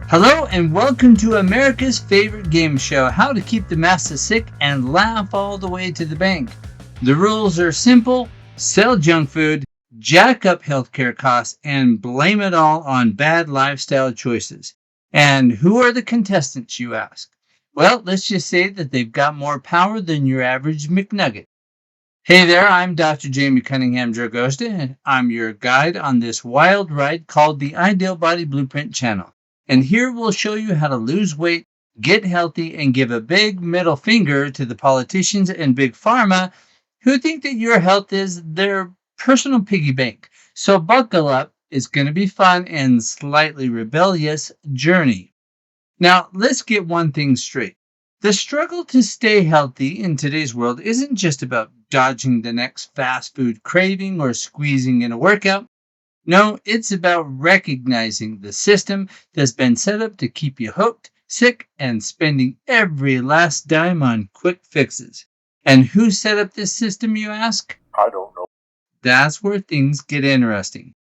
Hello and welcome to America's favorite game show, How to Keep the Masses Sick and Laugh All the Way to the Bank. The rules are simple: sell junk food, jack up healthcare costs, and blame it all on bad lifestyle choices. And who are the contestants, you ask? Well, let's just say that they've got more power than your average McNugget. Hey there, I'm Dr. Jamie Cunningham Dragosta, and I'm your guide on this wild ride called the Ideal Body Blueprint channel. And here we'll show you how to lose weight, get healthy, and give a big middle finger to the politicians and big pharma who think that your health is their personal piggy bank. So buckle up, it's going to be fun and slightly rebellious journey. Now, let's get one thing straight. The struggle to stay healthy in today's world isn't just about dodging the next fast food craving or squeezing in a workout. No, it's about recognizing the system that's been set up to keep you hooked, sick, and spending every last dime on quick fixes. And who set up this system, you ask? I don't know. That's where things get interesting.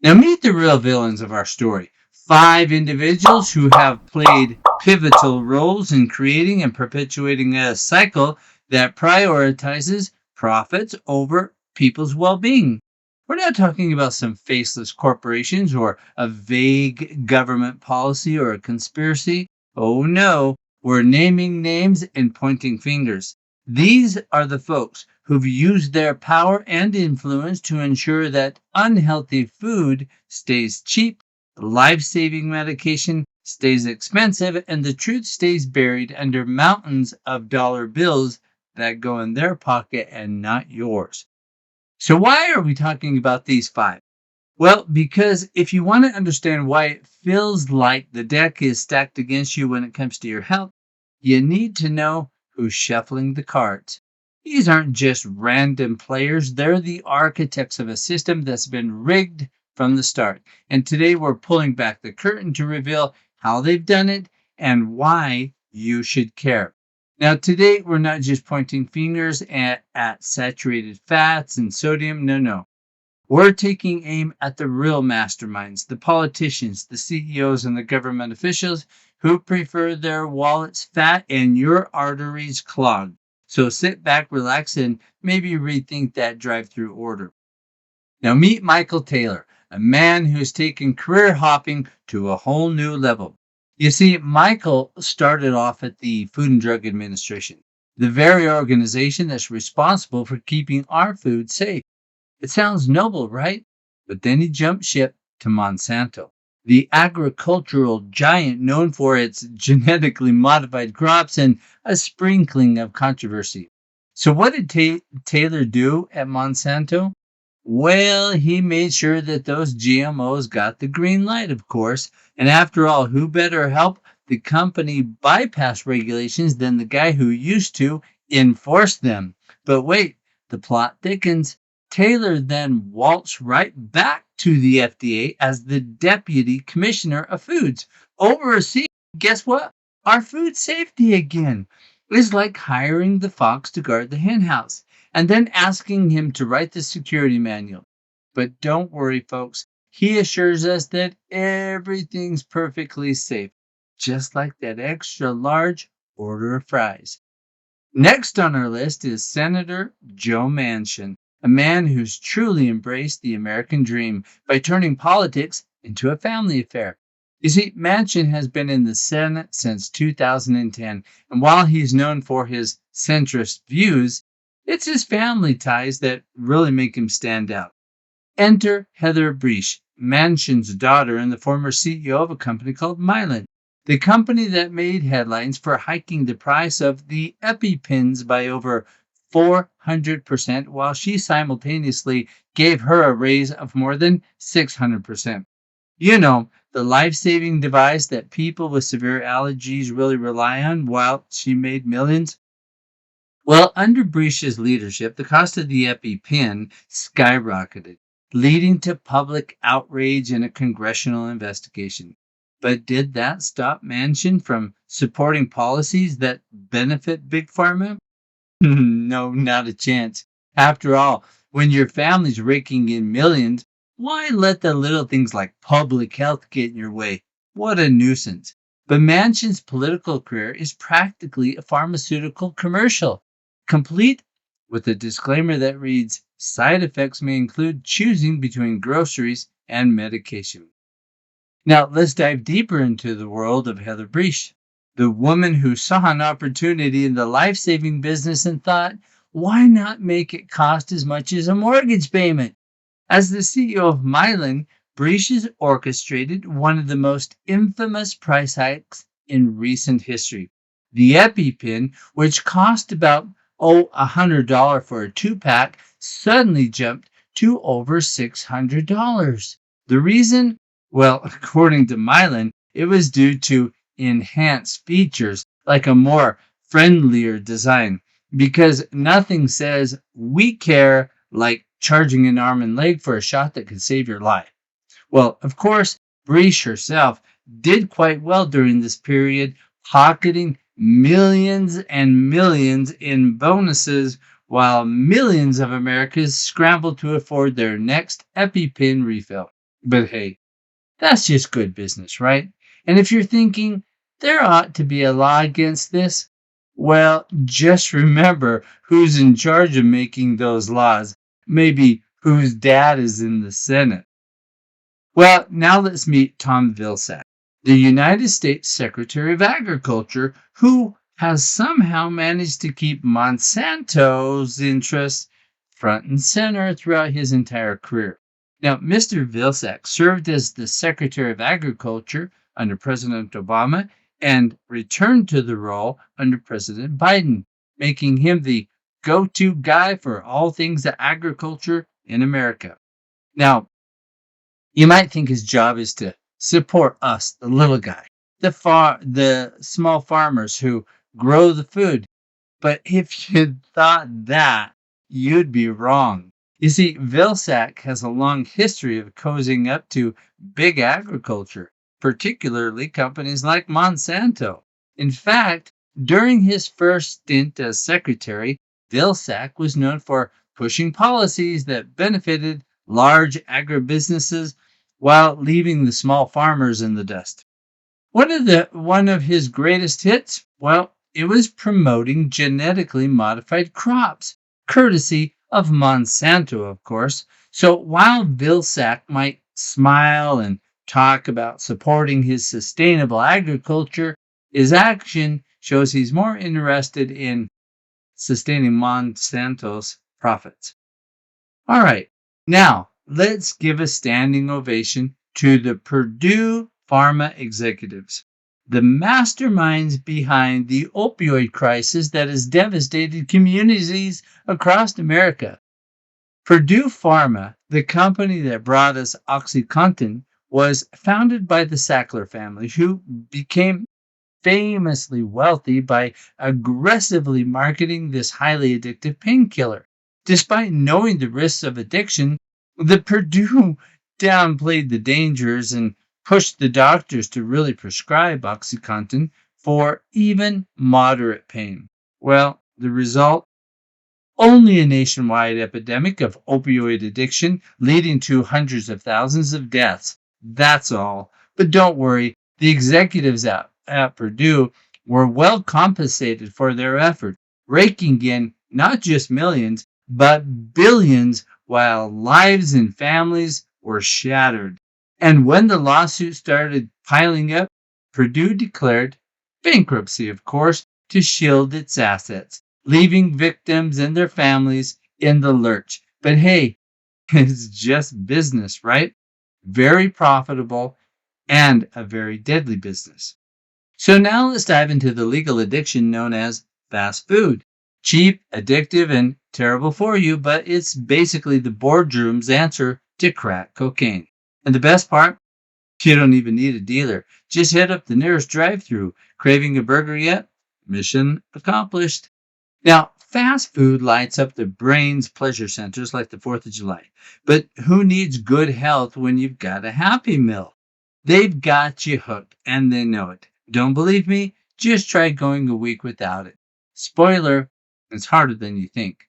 Now meet the real villains of our story. 5 individuals who have played pivotal roles in creating and perpetuating a cycle that prioritizes profits over people's well-being. We're not talking about some faceless corporations or a vague government policy or a conspiracy. Oh no, we're naming names and pointing fingers. These are the folks who've used their power and influence to ensure that unhealthy food stays cheap, life-saving medication stays expensive, and the truth stays buried under mountains of dollar bills that go in their pocket and not yours. So why are we talking about these 5? Well, because if you want to understand why it feels like the deck is stacked against you when it comes to your health, you need to know who's shuffling the cards. These aren't just random players, they're the architects of a system that's been rigged from the start. And today we're pulling back the curtain to reveal how they've done it and why you should care. Now, today we're not just pointing fingers at saturated fats and sodium. No. We're taking aim at the real masterminds, the politicians, the CEOs, and the government officials who prefer their wallets fat and your arteries clogged. So sit back, relax, and maybe rethink that drive-through order. Now meet Michael Taylor, a man who's taken career hopping to a whole new level. You see, Michael started off at the Food and Drug Administration, the very organization that's responsible for keeping our food safe. It sounds noble, right? But then he jumped ship to Monsanto, the agricultural giant known for its genetically modified crops and a sprinkling of controversy. So what did Taylor do at Monsanto? Well, he made sure that those GMOs got the green light, of course. And after all, who better help the company bypass regulations than the guy who used to enforce them? But wait, the plot thickens. Taylor then waltzed right back to the FDA as the Deputy Commissioner of Foods, overseeing, guess what? Our food safety again. It's like hiring the fox to guard the henhouse and then asking him to write the security manual. But don't worry, folks. He assures us that everything's perfectly safe, just like that extra large order of fries. Next on our list is Senator Joe Manchin, a man who's truly embraced the American dream by turning politics into a family affair. You see, Manchin has been in the Senate since 2010, and while he's known for his centrist views, it's his family ties that really make him stand out. Enter Heather Breach, Manchin's daughter and the former CEO of a company called Mylan, the company that made headlines for hiking the price of the EpiPens by over 400%, while she simultaneously gave her a raise of more than 600%. You know, the life-saving device that people with severe allergies really rely on while she made millions. Well, under Breach's leadership, the cost of the EpiPen skyrocketed, leading to public outrage and a congressional investigation. But did that stop Manchin from supporting policies that benefit Big Pharma? No, not a chance. After all, when your family's raking in millions, Why let the little things like public health get in your way? What a nuisance. But Manchin's political career is practically a pharmaceutical commercial, complete with a disclaimer that reads, side effects may include choosing between groceries and medication. Now, let's dive deeper into the world of Heather Breach, the woman who saw an opportunity in the life saving business and thought, why not make it cost as much as a mortgage payment? As the CEO of Mylan, Breach has orchestrated one of the most infamous price hikes in recent history. The EpiPen, which cost about $100 for a 2-pack, suddenly jumped to over $600. The reason? Well, according to Mylan, it was due to enhanced features like a more friendlier design, because nothing says we care like charging an arm and leg for a shot that could save your life. Well, of course, Breach herself did quite well during this period, pocketing millions and millions in bonuses while millions of Americans scrambled to afford their next EpiPen refill. But hey, that's just good business, right? And if you're thinking there ought to be a law against this, well, just remember who's in charge of making those laws. Maybe whose dad is in the Senate. Well, now let's meet Tom Vilsack, the United States Secretary of Agriculture, who has somehow managed to keep Monsanto's interests front and center throughout his entire career. Now, Mr. Vilsack served as the Secretary of Agriculture under President Obama and returned to the role under President Biden, making him the go-to guy for all things agriculture in America. Now, you might think his job is to support us, the little guy, the small farmers who grow the food. But if you thought that, you'd be wrong. You see, Vilsack has a long history of cozying up to big agriculture, particularly companies like Monsanto. In fact, during his first stint as secretary, Vilsack was known for pushing policies that benefited large agribusinesses while leaving the small farmers in the dust. One of his greatest hits? Well, it was promoting genetically modified crops, courtesy of Monsanto, of course. So while Vilsack might smile and talk about supporting his sustainable agriculture, his action shows he's more interested in sustaining Monsanto's profits. All right, now let's give a standing ovation to the Purdue Pharma executives, the masterminds behind the opioid crisis that has devastated communities across America. Purdue Pharma, the company that brought us OxyContin, was founded by the Sackler family, who became famously wealthy by aggressively marketing this highly addictive painkiller. Despite knowing the risks of addiction, the Purdue downplayed the dangers and pushed the doctors to really prescribe OxyContin for even moderate pain. Well, the result? Only a nationwide epidemic of opioid addiction leading to hundreds of thousands of deaths. That's all. But don't worry, the executives at Purdue were well compensated for their effort, raking in not just millions, but billions, while lives and families were shattered. And when the lawsuits started piling up, Purdue declared bankruptcy, of course, to shield its assets, leaving victims and their families in the lurch. But hey, it's just business, right? Very profitable and a very deadly business. So now let's dive into the legal addiction known as fast food. Cheap, addictive, and terrible for you, but it's basically the boardroom's answer to crack cocaine. And the best part? You don't even need a dealer. Just hit up the nearest drive-thru. Craving a burger yet? Mission accomplished. Now, fast food lights up the brain's pleasure centers like the 4th of July. But who needs good health when you've got a Happy Meal? They've got you hooked, and they know it. Don't believe me? Just try going a week without it. Spoiler, it's harder than you think.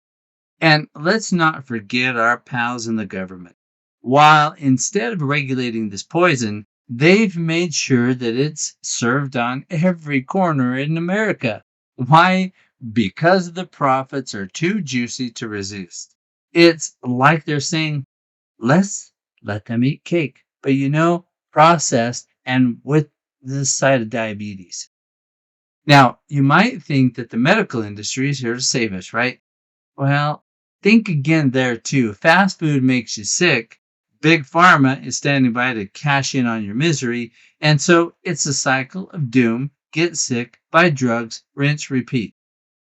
And let's not forget our pals in the government. While instead of regulating this poison, they've made sure that it's served on every corner in America. Why? Because the profits are too juicy to resist. It's like they're saying, let's let them eat cake, but processed and with the side of diabetes. Now, you might think that the medical industry is here to save us, right? Well, think again there too. Fast food makes you sick. Big Pharma is standing by to cash in on your misery. And so it's a cycle of doom. Get sick, buy drugs, rinse, repeat.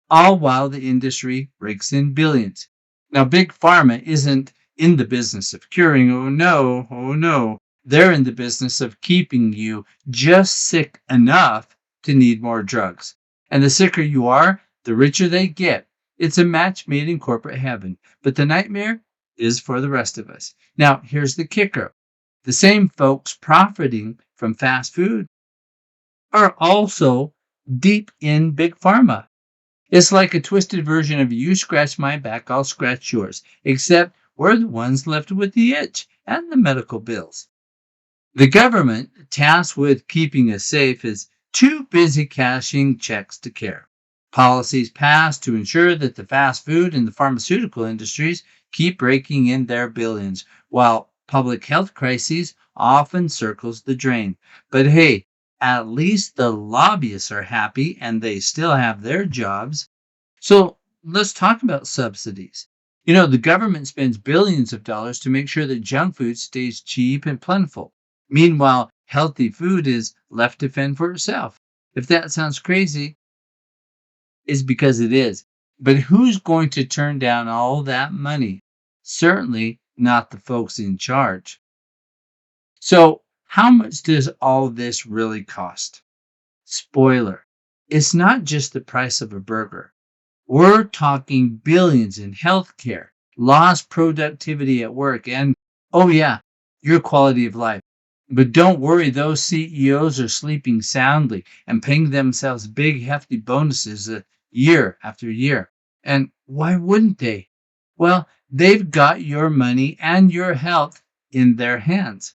All while the industry rakes in billions. Now, Big Pharma isn't in the business of curing. Oh no, oh no. They're in the business of keeping you just sick enough to need more drugs. And the sicker you are, the richer they get. It's a match made in corporate heaven, but the nightmare is for the rest of us. Now, here's the kicker. The same folks profiting from fast food are also deep in Big Pharma. It's like a twisted version of you scratch my back, I'll scratch yours, except we're the ones left with the itch and the medical bills. The government, tasked with keeping us safe, is too busy cashing checks to care. Policies passed to ensure that the fast food and the pharmaceutical industries keep raking in their billions, while public health crises often circles the drain. But hey, at least the lobbyists are happy and they still have their jobs. So let's talk about subsidies. The government spends billions of dollars to make sure that junk food stays cheap and plentiful. Meanwhile, healthy food is left to fend for itself. If that sounds crazy, it's because it is. But who's going to turn down all that money? Certainly not the folks in charge. So, how much does all this really cost? Spoiler, it's not just the price of a burger. We're talking billions in healthcare, lost productivity at work, and, oh yeah, your quality of life. But don't worry, those CEOs are sleeping soundly and paying themselves big, hefty bonuses year after year. And why wouldn't they? Well, they've got your money and your health in their hands.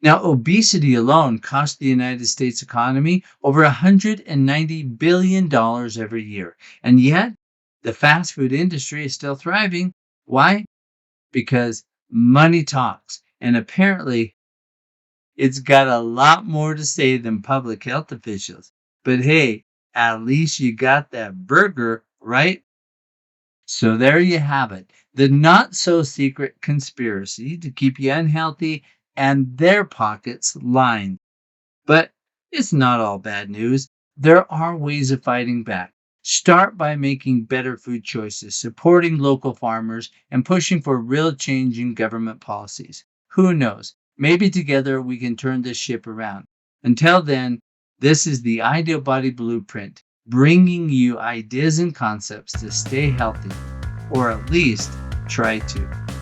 Now, obesity alone costs the United States economy over $190 billion every year. And yet, the fast food industry is still thriving. Why? Because money talks. And apparently, it's got a lot more to say than public health officials. But hey, at least you got that burger, right? So there you have it. The not so secret conspiracy to keep you unhealthy and their pockets lined. But it's not all bad news. There are ways of fighting back. Start by making better food choices, supporting local farmers, and pushing for real change in government policies. Who knows? Maybe together we can turn this ship around. Until then, this is the Ideal Body Blueprint, bringing you ideas and concepts to stay healthy, or at least try to.